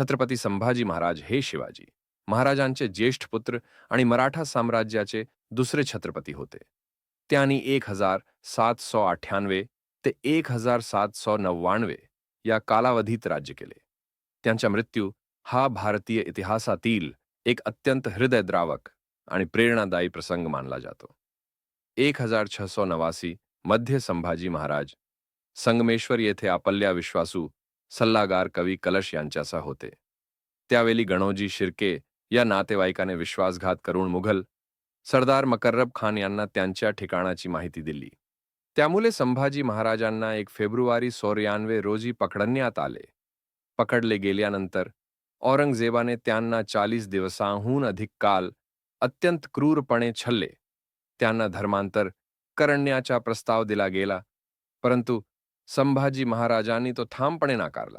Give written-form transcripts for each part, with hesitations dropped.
छत्रपती संभाजी महाराज हे शिवाजी महाराजांचे ज्येष्ठ पुत्र आणि मराठा साम्राज्याचे दुसरे छत्रपती होते. त्यांनी 1798 ते 1799 या कालावधीत राज्य केले. त्यांचा मृत्यू हा भारतीय इतिहासातील एक अत्यंत हृदयद्रावक आणि प्रेरणादायी प्रसंग मानला जातो. 1689 मध्ये संभाजी महाराज संगमेश्वर येथे आपल्या विश्वासू सल्लागार कवी कलश यांच्यासह होते. त्यावेळी गणोजी शिर्के या नातेवाईकाने विश्वासघात करून मुघल सरदार मकर्रब खान यांना त्यांच्या ठिकाणाची माहिती दिली. त्यामुळे संभाजी महाराजांना 1 फेब्रुवारी 1694 रोजी पकडण्यात आले. पकडले गेल्यानंतर औरंगजेबाने त्यांना 40 दिवसांहून अधिक काल अत्यंत क्रूरपणे छळले. त्यांना धर्मांतर करण्याचा प्रस्ताव दिला गेला, परंतु संभाजी महाराजांनी तो ठामपणे नाकारला.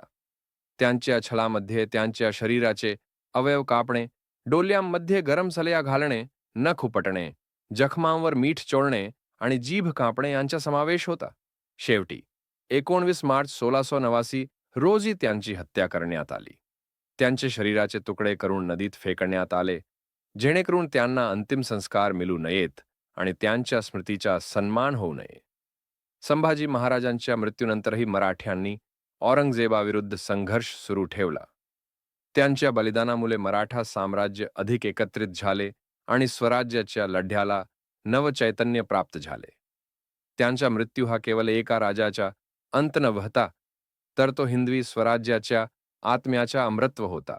त्यांच्या छळामध्ये त्यांच्या शरीराचे अवयव कापणे, डोल्यांमध्ये गरम सलया घालणे, नख उपटणे, जखमांवर मीठ चोळणे आणि जीभ कापणे यांचा समावेश होता. शेवटी 19 मार्च 1689 रोजी त्यांची हत्या करण्यात आली. त्यांचे शरीराचे तुकडे करून नदीत फेकण्यात आले, जेणेकरून त्यांना अंतिम संस्कार मिळू नयेत आणि त्यांच्या स्मृतीचा सन्मान होऊ नये. संभाजी महाराजांच्या मृत्यूनंतरही मराठ्यांनी औरंगजेबाविरुद्ध संघर्ष सुरू ठेवला. त्यांच्या बलिदानामुळे मराठा साम्राज्य अधिक एकत्रित झाले आणि स्वराज्याच्या लढ्याला नवचैतन्य प्राप्त झाले. त्यांचा मृत्यू हा केवळ एका राजाचा अंत न होता, तर तो हिंदवी स्वराज्याच्या आत्म्याचा अमरत्व होता.